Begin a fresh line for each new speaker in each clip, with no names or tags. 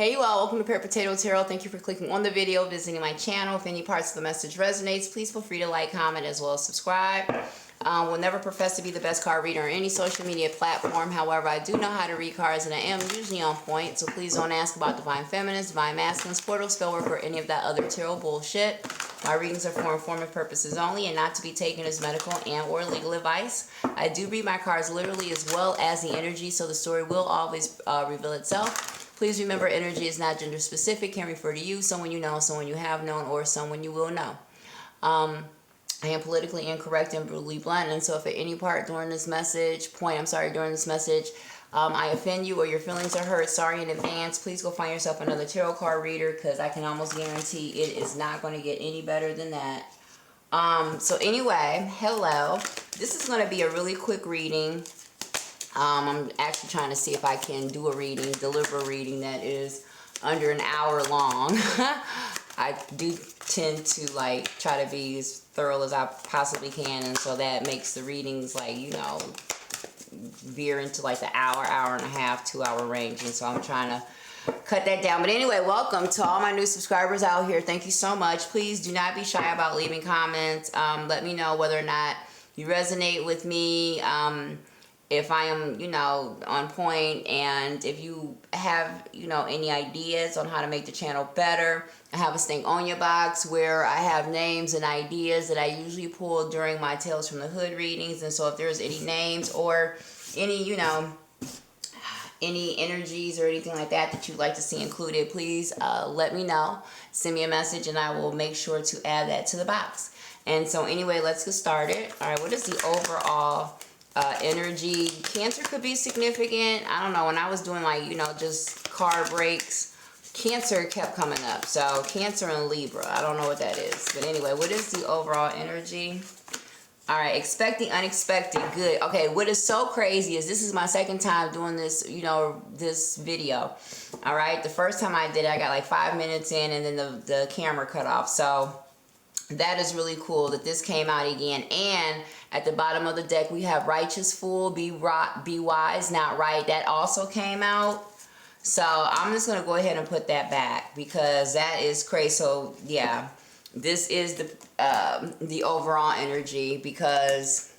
Hey you all, welcome to Pear Potato Tarot. Thank you for clicking on the video, visiting my channel. If any parts of the message resonates, please feel free to like, comment, as well as subscribe. Will never profess to be the best card reader on any social media platform. However, I do know how to read cards and I am usually on point. So please don't ask about Divine Feminines, Divine Masculines, Portal, Spellwork, or any of that other tarot bullshit. My readings are for informative purposes only and not to be taken as medical and or legal advice. I do read my cards literally as well as the energy, so the story will always reveal itself. Please remember, energy is not gender specific, can refer to you, someone you know, someone you have known, or someone you will know. I am politically incorrect and brutally blunt, and so if at any part during this message, I offend you or your feelings are hurt, sorry in advance. Please go find yourself another tarot card reader, because I can almost guarantee it is not going to get any better than that. So anyway, hello. This is going to be a really quick reading. I'm actually trying to see if I can deliver a reading that is under an hour long. I do tend to try to be as thorough as I possibly can, and so that makes the readings veer into the hour and a half, 2 hour range, and so I'm trying to cut that down. But anyway, welcome to all my new subscribers out here. Thank you so much. Please do not be shy about leaving comments. Let me know whether or not you resonate with me. If I am, on point, and if you have, any ideas on how to make the channel better. I have a Stank On Your box where I have names and ideas that I usually pull during my Tales from the Hood readings. And so if there's any names or any, any energies or anything like that you'd like to see included, please let me know. Send me a message and I will make sure to add that to the box. And so anyway, let's get started. All right, what is the overall energy? Cancer could be significant. I don't know. When I was doing just card breaks, Cancer kept coming up. So Cancer and Libra. I don't know what that is. But anyway, what is the overall energy? All right, expect the unexpected. Good. Okay, what is so crazy is this is my second time doing this, this video. All right, the first time I did it, I got 5 minutes in and then the camera cut off. So that is really cool that this came out again. And at the bottom of the deck, we have Righteous Fool, be wise, not right. That also came out. So I'm just going to go ahead and put that back because that is crazy. So yeah, this is the overall energy, because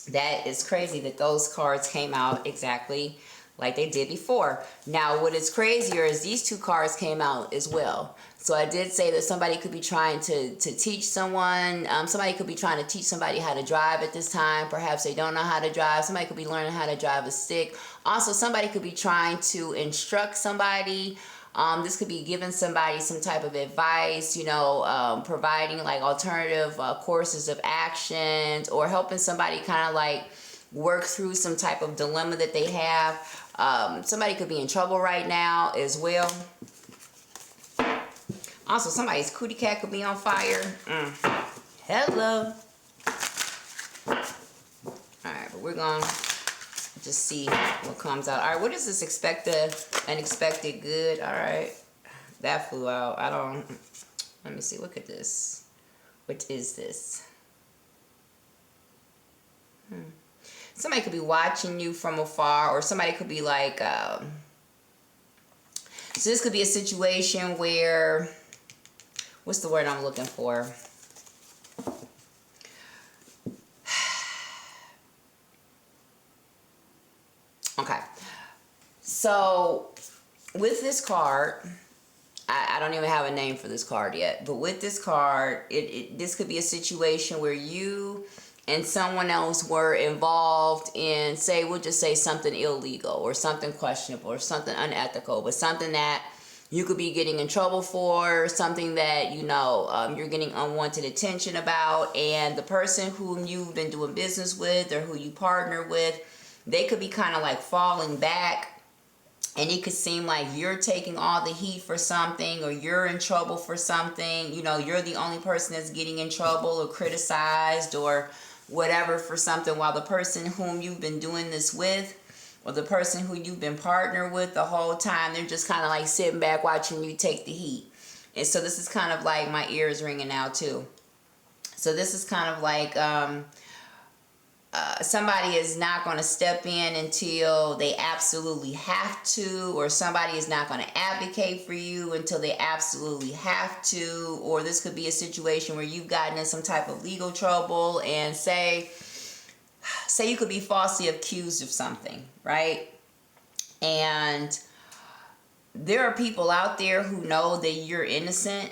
that is crazy that those cards came out exactly like they did before. Now, what is crazier is these two cards came out as well. So I did say that somebody could be trying to teach someone. Somebody could be trying to teach somebody how to drive at this time. Perhaps they don't know how to drive. Somebody could be learning how to drive a stick. Also, somebody could be trying to instruct somebody. This could be giving somebody some type of advice, providing alternative courses of actions, or helping somebody kind of work through some type of dilemma that they have. Somebody could be in trouble right now as well. Also, somebody's cootie cat could be on fire. Hello. Alright, but we're going to just see what comes out. Alright, what is this unexpected good? Alright, that flew out. Let me see. Look at this. What is this? Somebody could be watching you from afar, or somebody could be so this could be a situation where, what's the word I'm looking for? Okay. So with this card, I don't even have a name for this card yet, but with this card, this could be a situation where you and someone else were involved in, we'll just say something illegal or something questionable or something unethical, but something that you could be getting in trouble for, something that, you're getting unwanted attention about, and the person whom you've been doing business with or who you partner with, they could be kind of falling back, and it could seem like you're taking all the heat for something, or you're in trouble for something. You're the only person that's getting in trouble or criticized or whatever for something, while the person whom you've been doing this with, or the person who you've been partnered with the whole time, they're just kind of sitting back watching you take the heat. And so this is kind of my ears ringing now too. So this is kind of somebody is not going to step in until they absolutely have to, or somebody is not going to advocate for you until they absolutely have to, or this could be a situation where you've gotten in some type of legal trouble, and say you could be falsely accused of something, right? And there are people out there who know that you're innocent.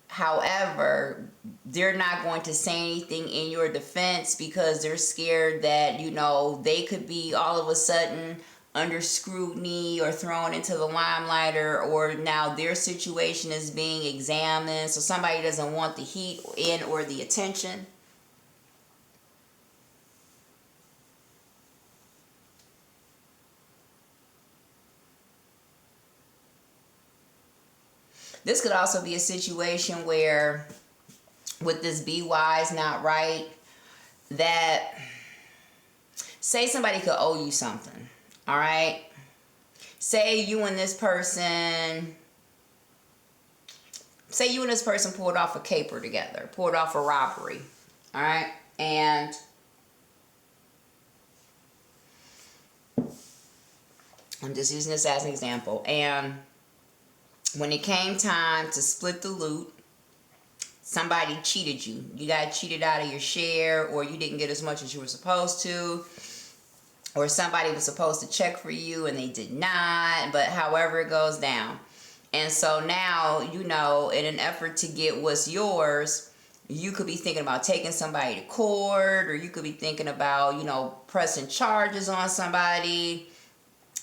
However, they're not going to say anything in your defense because they're scared that, you know, they could be all of a sudden under scrutiny or thrown into the limelight, or now their situation is being examined, so somebody doesn't want the heat in or the attention. This could also be a situation where, with this be wise, not right, that say somebody could owe you something, all right? Say you and this person pulled off a caper together, pulled off a robbery, all right? And I'm just using this as an example. And when it came time to split the loot, somebody cheated you. You got cheated out of your share, or you didn't get as much as you were supposed to, or somebody was supposed to check for you and they did not, but however it goes down. And so now, you know, in an effort to get what's yours, you could be thinking about taking somebody to court, or you could be thinking about, you know, pressing charges on somebody.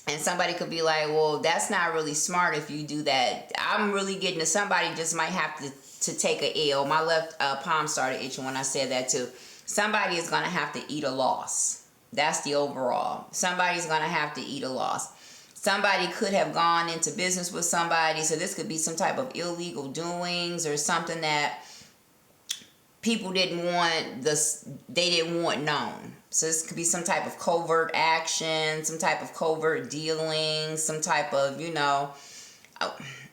And somebody could be like, well, that's not really smart if you do that. I'm really getting to somebody just might have to take a L. My left palm started itching when I said that too. Somebody is going to have to eat a loss. That's the overall. Somebody's going to have to eat a loss. Somebody could have gone into business with somebody. So this could be some type of illegal doings or something that people didn't want known. So this could be some type of covert action, some type of covert dealing, some type of, you know,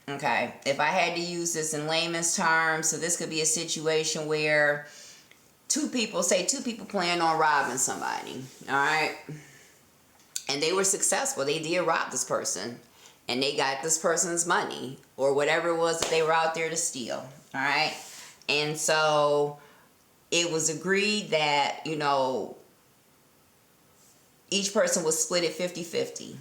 okay, if I had to use this in layman's terms, so this could be a situation where two people plan on robbing somebody, all right? And they were successful. They did rob this person, and they got this person's money, or whatever it was that they were out there to steal, all right? And so it was agreed that, you know, each person was split at 50-50.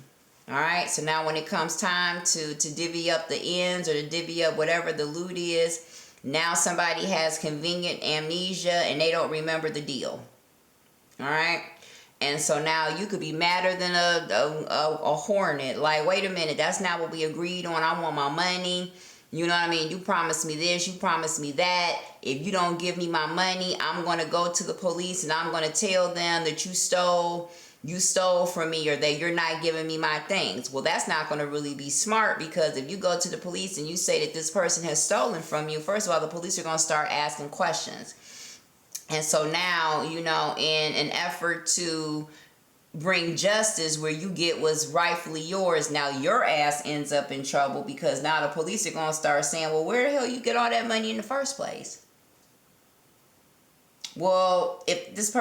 All right. So now when it comes time to divvy up the ends, or to divvy up whatever the loot is, now somebody has convenient amnesia and they don't remember the deal. All right. And so now you could be madder than a hornet. Like, wait a minute, that's not what we agreed on. I want my money. You know what I mean? You promised me this, you promised me that. If you don't give me my money, I'm going to go to the police and I'm going to tell them that you stole from me, or that you're not giving me my things. Well, that's not going to really be smart, because if you go to the police and you say that this person has stolen from you, first of all, the police are going to start asking questions. And so now, you know, in an effort to bring justice where you get what's rightfully yours, now your ass ends up in trouble, because now the police are going to start saying, well, where the hell you get all that money in the first place? Well, if this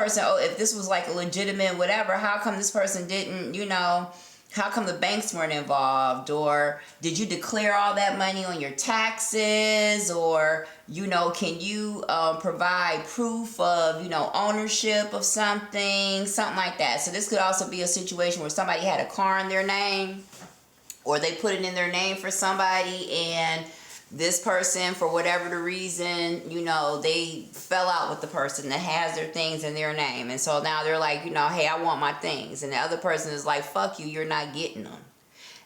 was like a legitimate whatever, how come this person didn't, you know, how come the banks weren't involved? Or did you declare all that money on your taxes? Or, you know, can you provide proof of, you know, ownership of something like that? So this could also be a situation where somebody had a car in their name, or they put it in their name for somebody, and this person, for whatever the reason, you know, they fell out with the person that has their things in their name. And so now they're like, you know, hey, I want my things. And the other person is like, fuck you, you're not getting them.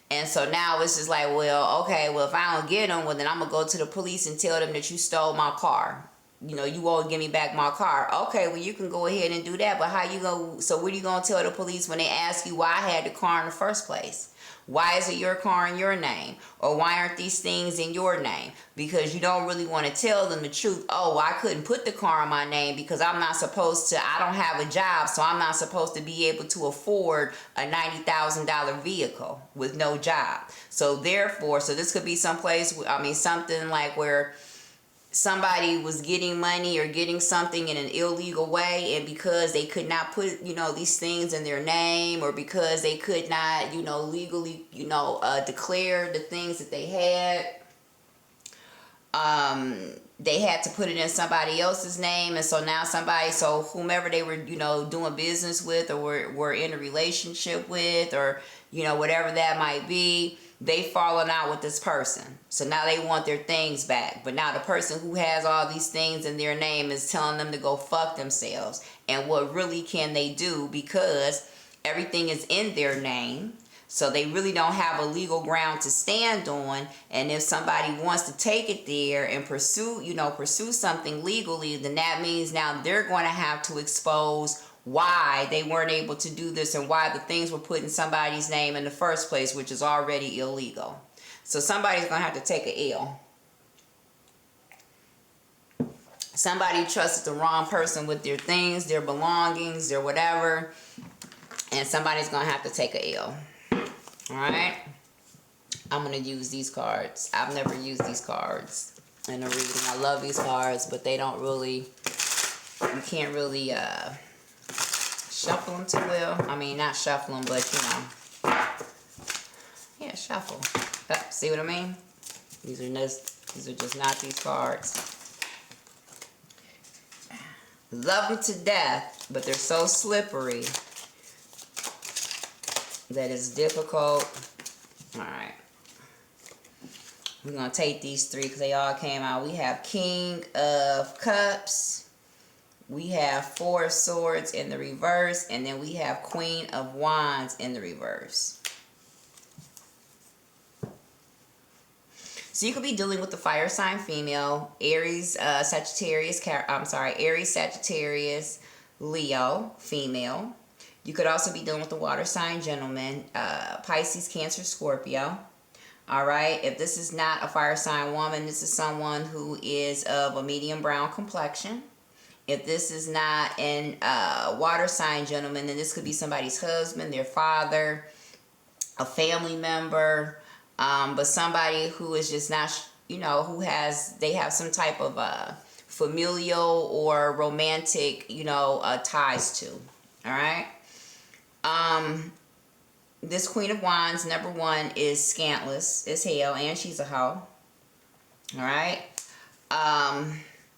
And so now it's just like, well, okay, well, if I don't get them, well, then I'm going to go to the police and tell them that you stole my car. You know, you won't give me back my car. Okay, well, you can go ahead and do that. But so what are you going to tell the police when they ask you why I had the car in the first place? Why is it your car in your name? Or why aren't these things in your name? Because you don't really want to tell them the truth. Oh, well, I couldn't put the car in my name because I don't have a job, so I'm not supposed to be able to afford a $90,000 vehicle with no job. So therefore, so this could be something like where somebody was getting money or getting something in an illegal way, and because they could not put, you know, these things in their name, or because they could not, you know, legally, you know, declare the things that they had to put it in somebody else's name. And so now so whomever they were, you know, doing business with, or were in a relationship with, or, you know, whatever that might be, they fallen out with this person. So now they want their things back. But now the person who has all these things in their name is telling them to go fuck themselves. And what really can they do? Because everything is in their name. So they really don't have a legal ground to stand on. And if somebody wants to take it there and pursue something legally, then that means now they're going to have to expose why they weren't able to do this, and why the things were put in somebody's name in the first place, which is already illegal. So somebody's going to have to take an L. Somebody trusted the wrong person with their things, their belongings, their whatever, and somebody's going to have to take an L. Alright, I'm going to use these cards. I've never used these cards in a reading. I love these cards, but they don't really, you can't really shuffle them too well. I mean, not shuffle them, but, you know, yeah, shuffle. See what I mean? These are just not these cards. Love them to death, but they're so slippery that is difficult. All right, we're gonna take these three because they all came out. We have King of Cups, we have Four of Swords in the reverse, and then we have Queen of Wands in the reverse. So you could be dealing with the fire sign female, Aries, Sagittarius, Aries, Sagittarius, Leo, female. You could also be dealing with the water sign gentleman, Pisces, Cancer, Scorpio. All right. If this is not a fire sign woman, this is someone who is of a medium brown complexion. If this is not an water sign gentleman, then this could be somebody's husband, their father, a family member, but somebody who is just not, you know, they have some type of familial or romantic, you know, ties to. All right. This Queen of Wands, number one, is scantless as hell, and she's a hoe. All right.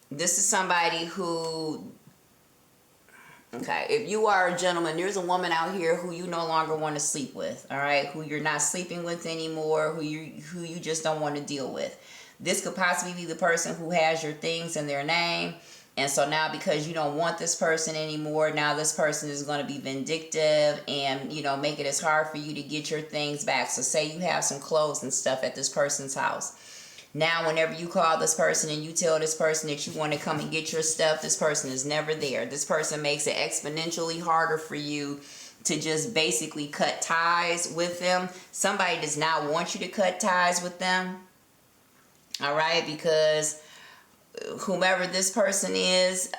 This is somebody who, okay, if you are a gentleman, there's a woman out here who you no longer want to sleep with. All right, who you're not sleeping with anymore, who you just don't want to deal with. This could possibly be the person who has your things in their name. And so now, because you don't want this person anymore, now this person is going to be vindictive and, you know, make it as hard for you to get your things back. So say you have some clothes and stuff at this person's house. Now, whenever you call this person and you tell this person that you want to come and get your stuff, this person is never there. This person makes it exponentially harder for you to just basically cut ties with them. Somebody does not want you to cut ties with them. All right, because whomever this person is,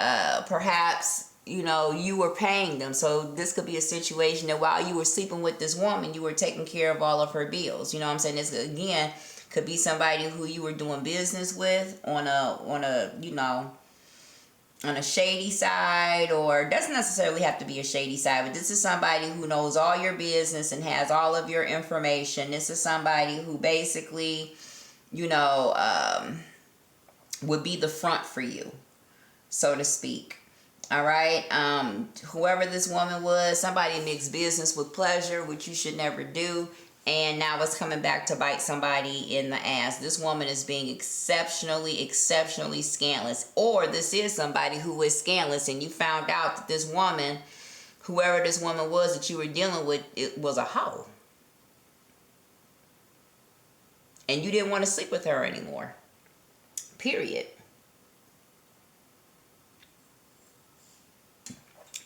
perhaps, you know, you were paying them. So this could be a situation that while you were sleeping with this woman, you were taking care of all of her bills. You know what I'm saying? This, again, could be somebody who you were doing business with on a you know, on a shady side, or doesn't necessarily have to be a shady side, but this is somebody who knows all your business and has all of your information. This is somebody who basically, you know, would be the front for you, so to speak. All right. Whoever this woman was, somebody mixed business with pleasure, which you should never do. And now it's coming back to bite somebody in the ass. This woman is being exceptionally scantless. Or this is somebody who is scantless, and you found out that this woman, whoever this woman was that you were dealing with, it was a hoe. And you didn't want to sleep with her anymore. Period.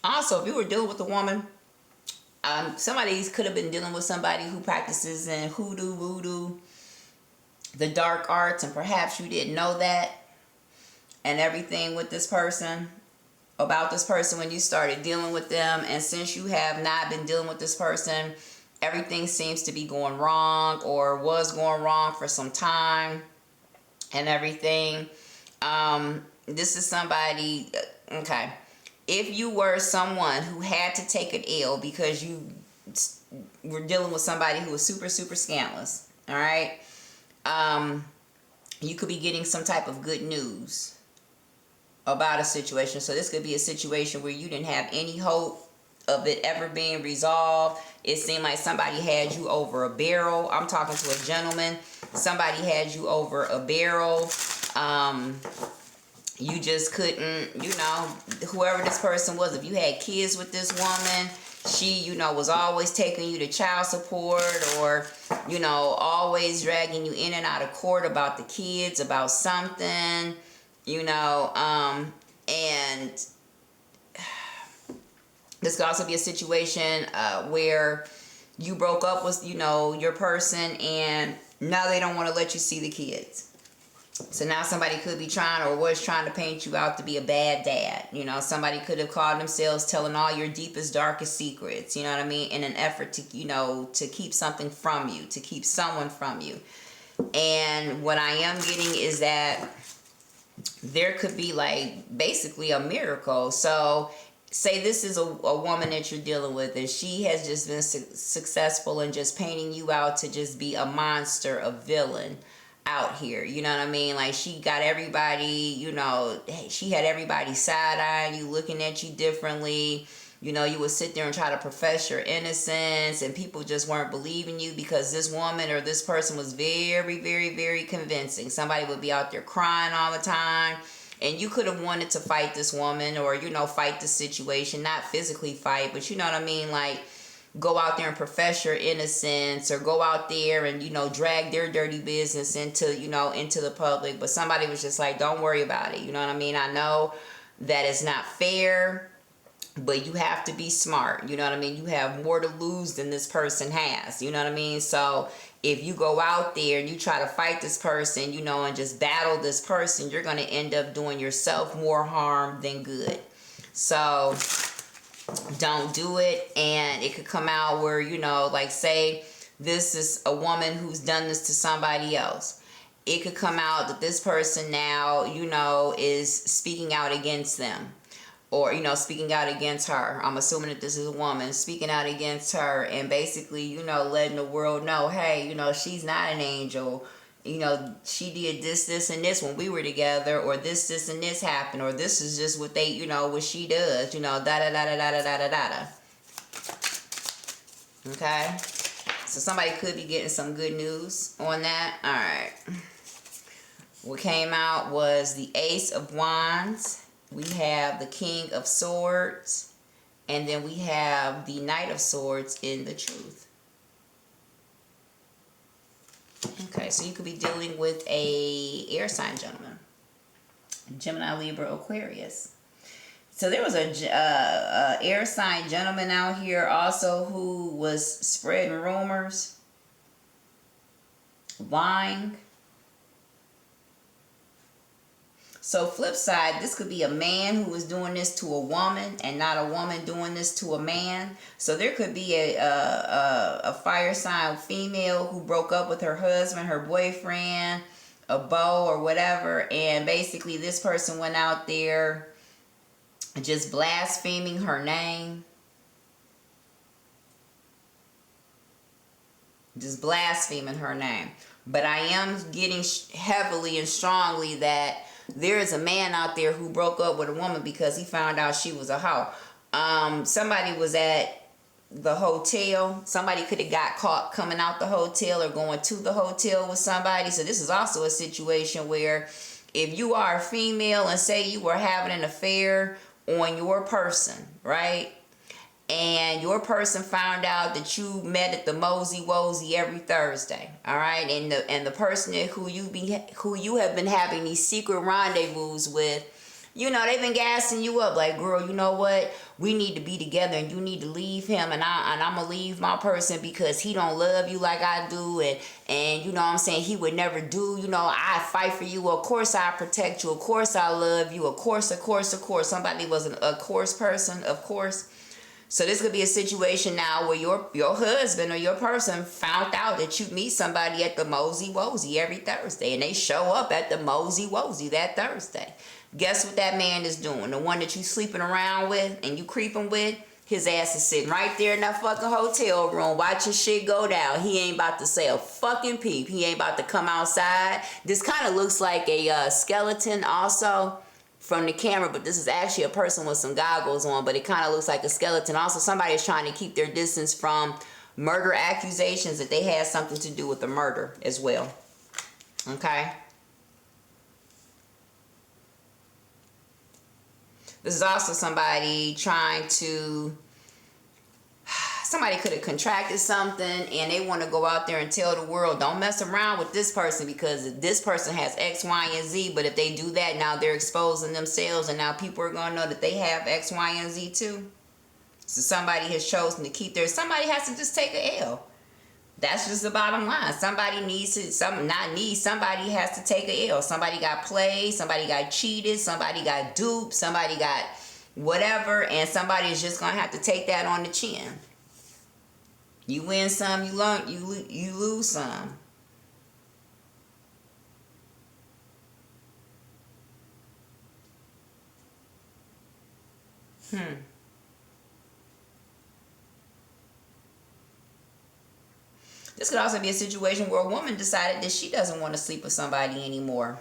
Also, if you were dealing with a woman, somebody could have been dealing with somebody who practices in hoodoo, voodoo, the dark arts, and perhaps you didn't know that and everything with this person, about this person when you started dealing with them. And since you have not been dealing with this person, everything seems to be going wrong, or was going wrong for some time and everything. This is somebody, okay. If you were someone who had to take an L because you were dealing with somebody who was super, super scandalous, all right? You could be getting some type of good news about a situation. So this could be a situation where you didn't have any hope of it ever being resolved. It seemed like somebody had you over a barrel. I'm talking to a gentleman. Somebody had you over a barrel. You just couldn't, whoever this person was, if you had kids with this woman, she, was always taking you to child support, or, always dragging you in and out of court about the kids, about something, and this could also be a situation where you broke up with, your person, and now they don't want to let you see the kids. So now somebody could be trying or was trying to paint you out to be a bad dad. Somebody could have called themselves telling all your deepest, darkest secrets, in an effort to, to keep something from you, to keep someone from you. And what I am getting is that there could be basically a miracle. So say this is a woman that you're dealing with, and she has just been successful in just painting you out to just be a monster, a villain out here. You know what I mean? She got everybody, she had everybody side-eyeing you, looking at you differently. You would sit there and try to profess your innocence, and people just weren't believing you because this woman or this person was very, very, very convincing. Somebody would be out there crying all the time, and you could have wanted to fight this woman or, fight the situation, not physically fight, but you know what I mean? Go out there and profess your innocence, or go out there and, drag their dirty business into, into the public. But somebody was just like, don't worry about it. You know what I mean? I know that it's not fair, but you have to be smart. You know what I mean? You have more to lose than this person has. You know what I mean? So if you go out there and you try to fight this person, and just battle this person, you're going to end up doing yourself more harm than good. So don't do it. And it could come out where, say this is a woman who's done this to somebody else. It could come out that this person now, is speaking out against them, or, speaking out against her. I'm assuming that this is a woman speaking out against her, and basically, letting the world know, hey, she's not an angel. She did this, and this when we were together, or this, and this happened, or this is just what they, what she does, da da da da da da da da da. Okay? So somebody could be getting some good news on that. All right. What came out was the Ace of Wands. We have the King of Swords, and then we have the Knight of Swords in the Truth. Okay, so you could be dealing with a air sign gentleman. Gemini, Libra, Aquarius. So there was a air sign gentleman out here also who was spreading rumors, lying. So flip side, this could be a man who is doing this to a woman, and not a woman doing this to a man. So there could be a fire sign female who broke up with her husband, her boyfriend, a beau or whatever, and basically this person went out there just blaspheming her name. Just blaspheming her name. But I am getting heavily and strongly that there is a man out there who broke up with a woman because he found out she was a hoe. Somebody was at the hotel. Somebody could have got caught coming out the hotel or going to the hotel with somebody. So this is also a situation where if you are a female and say you were having an affair on your person, right? And your person found out that you met at the Mosey Wozy every Thursday, all right? And the person who you have been having these secret rendezvous with, they've been gassing you up like, girl, you know what? We need to be together, and you need to leave him, and I'm gonna leave my person because he don't love you like I do, and you know what I'm saying, he would never do, I fight for you, of course I protect you, of course I love you, of course. Somebody was a course person, of course. So this could be a situation now where your husband or your person found out that you meet somebody at the Mosey Wozy every Thursday, and they show up at the Mosey Wozy that Thursday. Guess what that man is doing? The one that you sleeping around with and you creeping with, his ass is sitting right there in that fucking hotel room watching shit go down. He ain't about to say a fucking peep. He ain't about to come outside. This kind of looks like a skeleton also from the camera, but this is actually a person with some goggles on, but it kind of looks like a skeleton. Also, somebody is trying to keep their distance from murder accusations that they had something to do with the murder as well. Okay? This is also somebody trying to, somebody could have contracted something and they want to go out there and tell the world, don't mess around with this person because this person has X, Y, and Z. But if they do that, now they're exposing themselves and now people are going to know that they have X, Y, and Z too. So somebody has chosen to keep their, somebody has to just take a L. That's just the bottom line. Somebody needs to, somebody has to take a L. Somebody got played, somebody got cheated, somebody got duped, somebody got whatever, and somebody is just going to have to take that on the chin. You win some, you lose some. This could also be a situation where a woman decided that she doesn't want to sleep with somebody anymore.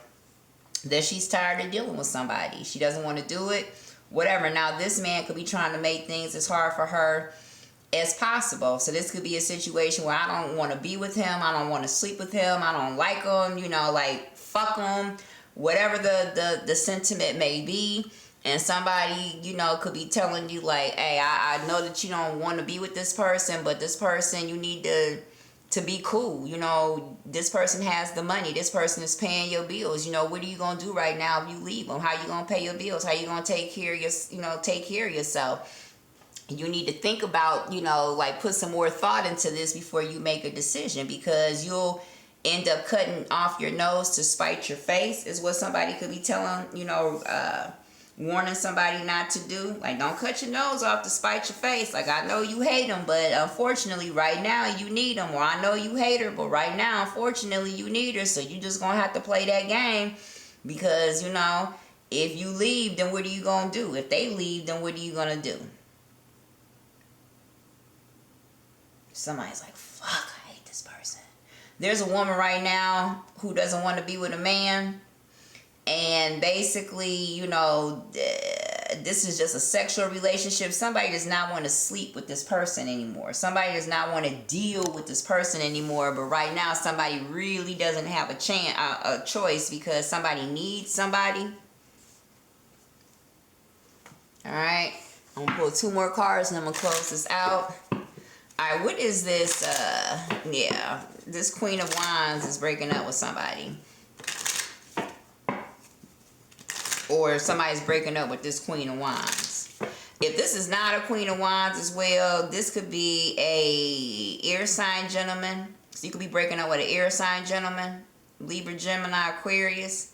That she's tired of dealing with somebody. She doesn't want to do it. Whatever. Now, this man could be trying to make things as hard for her as possible. So this could be a situation where I don't want to be with him. I don't want to sleep with him. I don't like him. You know, like, fuck him. Whatever the sentiment may be. And somebody, you know, could be telling you, like, hey, I know that you don't want to be with this person, but this person, you need to be cool. You know, this person has the money. This person is paying your bills. You know, what are you going to do right now if you leave them? How you going to pay your bills? How you going to take care of take care of yourself? You need to think about, you know, like put some more thought into this before you make a decision, because you'll end up cutting off your nose to spite your face is what somebody could be telling, you know, warning somebody not to do. Like, don't cut your nose off to spite your face. Like, I know you hate them, but unfortunately right now you need them. Or I know you hate her, but right now unfortunately you need her. So you just gonna have to play that game, because, you know, if you leave, then what are you gonna do? If they leave, then what are you gonna do? Somebody's like, fuck, I hate this person. There's a woman right now who doesn't want to be with a man. And basically, you know, this is just a sexual relationship. Somebody does not want to sleep with this person anymore. Somebody does not want to deal with this person anymore. But right now, somebody really doesn't have a choice, because somebody needs somebody. All right. I'm going to pull 2 more cards and I'm going to close this out. All right. What is this? Yeah. This Queen of Wands is breaking up with somebody. Or somebody's breaking up with this Queen of Wands. If this is not a Queen of Wands as well, this could be a air sign gentleman. So you could be breaking up with an air sign gentleman. Libra, Gemini, Aquarius.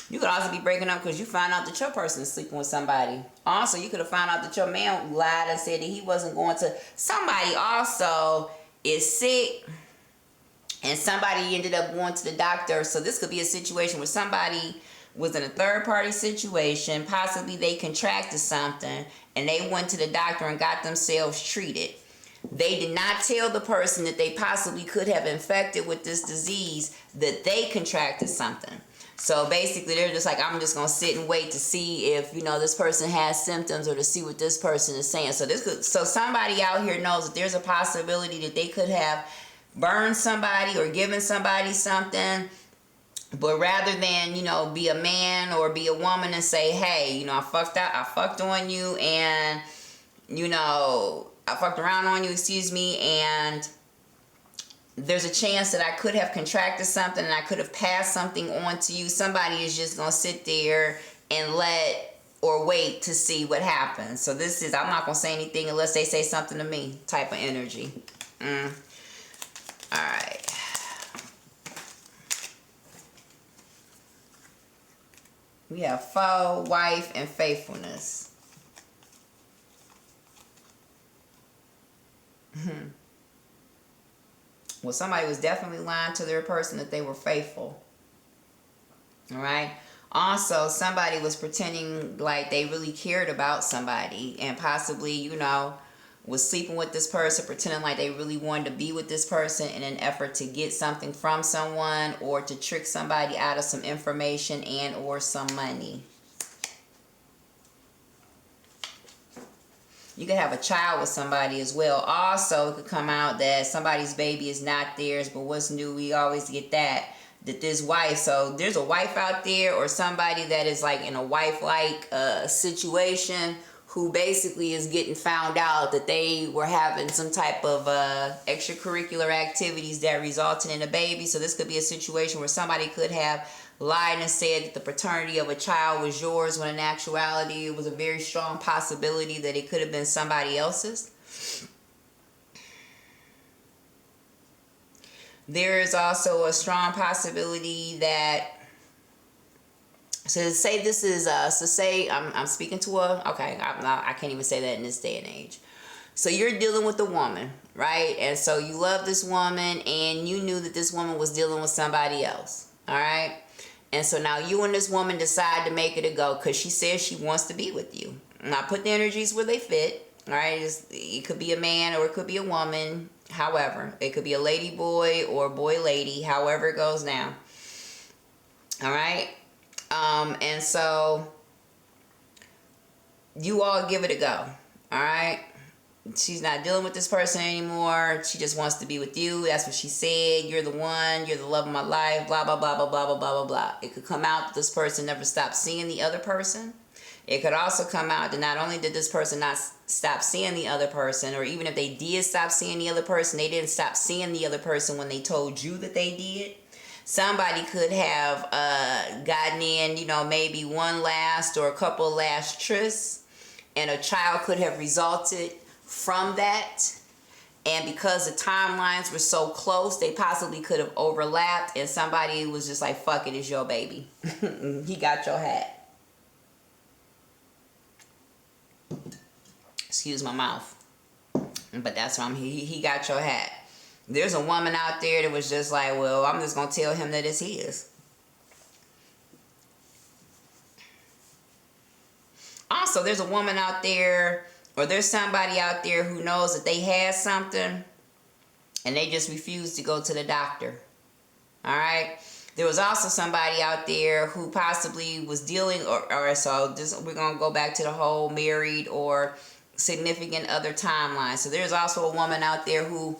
You could also be breaking up because you found out that your person is sleeping with somebody. Also, you could have found out that your man lied and said that he wasn't going to. Somebody also is sick. And somebody ended up going to the doctor. So this could be a situation where somebody was in a third-party situation. Possibly they contracted something and they went to the doctor and got themselves treated. They did not tell the person that they possibly could have infected with this disease, that they contracted something. So basically they're just like, I'm just going to sit and wait to see if, you know, this person has symptoms, or to see what this person is saying. So somebody out here knows that there's a possibility that they could have burn somebody or given somebody something, but rather than, you know, be a man or be a woman and say, hey, you know, I fucked on you, and, you know, I fucked around on you, excuse me, and there's a chance that I could have contracted something and I could have passed something on to you. Somebody is just gonna sit there and wait to see what happens. So this is, I'm not gonna say anything unless they say something to me type of energy. All right. We have foe, wife, and faithfulness. Well, somebody was definitely lying to their person that they were faithful. All right. Also, somebody was pretending like they really cared about somebody and possibly, you know, was sleeping with this person, pretending like they really wanted to be with this person in an effort to get something from someone or to trick somebody out of some information and or some money. You could have a child with somebody as well. Also, it could come out that somebody's baby is not theirs, but what's new, we always get that this wife, so there's a wife out there or somebody that is like in a wife-like situation who basically is getting found out that they were having some type of extracurricular activities that resulted in a baby. So this could be a situation where somebody could have lied and said that the paternity of a child was yours when in actuality it was a very strong possibility that it could have been somebody else's. There is also a strong possibility that, so say this is, so say I'm speaking to I can't even say that in this day and age. So you're dealing with a woman, right? And so you love this woman and you knew that this woman was dealing with somebody else, all right? And so now you and this woman decide to make it a go because she says she wants to be with you. Now put the energies where they fit, all right? It could be a man or it could be a woman. However, it could be a lady boy or boy lady, however it goes down. All right. And so you all give it a go. All right. She's not dealing with this person anymore. She just wants to be with you. That's what she said. You're the one. You're the love of my life. Blah, blah, blah, blah, blah, blah, blah, blah, blah. It could come out that this person never stopped seeing the other person. It could also come out that not only did this person not stop seeing the other person, or even if they did stop seeing the other person, they didn't stop seeing the other person when they told you that they did. Somebody could have gotten in, you know, maybe one last or a couple last trysts, and a child could have resulted from that. And because the timelines were so close, they possibly could have overlapped, and somebody was just like, fuck it, it's your baby. He got your hat. Excuse my mouth. But that's why he got your hat. There's a woman out there that was just like, well, I'm just going to tell him that it's his. Also, there's a woman out there, or there's somebody out there who knows that they had something and they just refuse to go to the doctor. All right? There was also somebody out there who possibly was dealing, or so this, we're going to go back to the whole married or significant other timeline. So there's also a woman out there who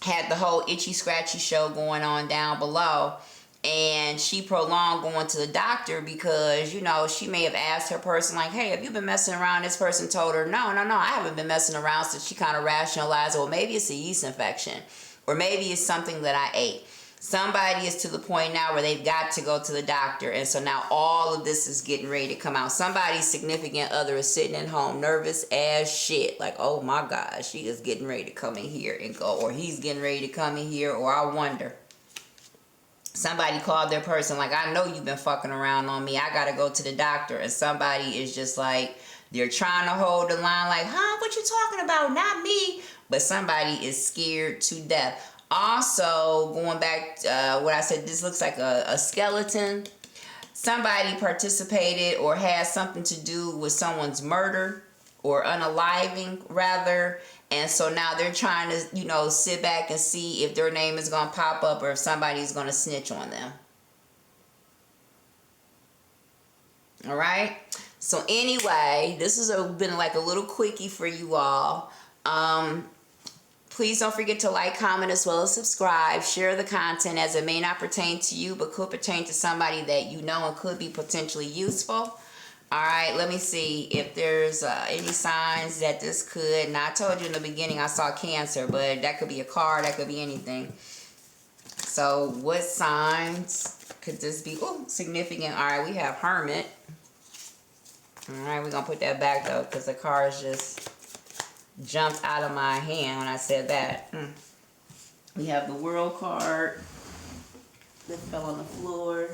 had the whole itchy scratchy show going on down below, and she prolonged going to the doctor because, you know, she may have asked her person like, hey, have you been messing around? This person told her, no, I haven't been messing around. So she kind of rationalized, well, maybe it's a yeast infection, or maybe it's something that I ate. Somebody is to the point now where they've got to go to the doctor, and so now all of this is getting ready to come out. Somebody's significant other is sitting at home nervous as shit, like, oh my God, she is getting ready to come in here and go, or he's getting ready to come in here, or I wonder. Somebody called their person like, I know you've been fucking around on me, I gotta go to the doctor. And somebody is just like, they're trying to hold the line like, huh, what you talking about? Not me. But somebody is scared to death. Also, going back what I said, this looks like a skeleton. Somebody participated or had something to do with someone's murder or unaliving, rather. And so now they're trying to, you know, sit back and see if their name is going to pop up or if somebody's going to snitch on them. All right. So anyway, this has been like a little quickie for you all. Please don't forget to like, comment, as well as subscribe. Share the content, as it may not pertain to you, but could pertain to somebody that you know and could be potentially useful. All right, let me see if there's any signs that this could. Now, I told you in the beginning I saw Cancer, but that could be a car, that could be anything. So what signs could this be? Oh, significant. All right, we have Hermit. All right, we're going to put that back, though, because the cards just jumped out of my hand when I said that. We have the World card that fell on the floor.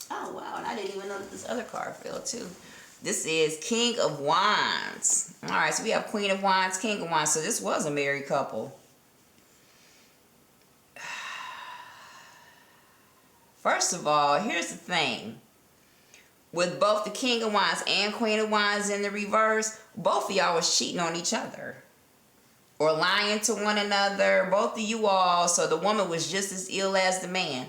Oh, wow. And I didn't even know that this other card fell, too. This is King of Wands. All right, so we have Queen of Wands, King of Wands. So this was a married couple. First of all, here's the thing. With both the King of Wands and Queen of Wands in the reverse, both of y'all was cheating on each other. Or lying to one another. Both of you all. So the woman was just as ill as the man.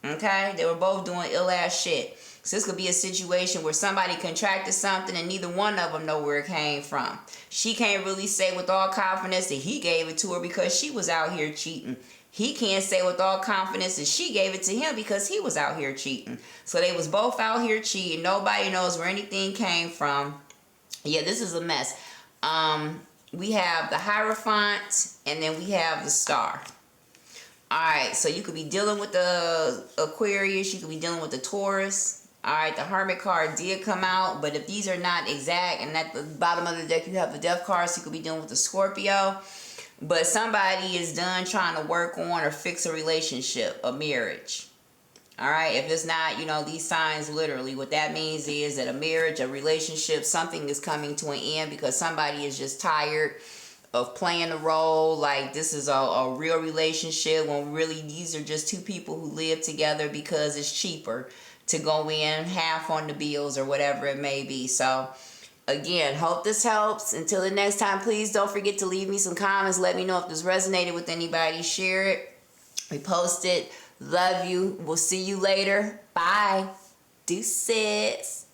Okay? They were both doing ill ass shit. So this could be a situation where somebody contracted something and neither one of them know where it came from. She can't really say with all confidence that he gave it to her because she was out here cheating. He can't say with all confidence that she gave it to him because he was out here cheating. So they was both out here cheating. Nobody knows where anything came from. Yeah, this is a mess. We have the Hierophant and then we have the Star. Alright, so you could be dealing with the Aquarius. You could be dealing with the Taurus. Alright, the Hermit card did come out. But if these are not exact, and at the bottom of the deck you have the Death card, so you could be dealing with the Scorpio. But somebody is done trying to work on or fix a relationship, a marriage. Alright, if it's not, you know, these signs literally, what that means is that a marriage, a relationship, something is coming to an end because somebody is just tired of playing the role like this is a real relationship when really these are just two people who live together because it's cheaper to go in half on the bills or whatever it may be. So again, hope this helps. Until the next time, please don't forget to leave me some comments. Let me know if this resonated with anybody. Share it, repost it. Love you. We'll see you later. Bye. Deuces.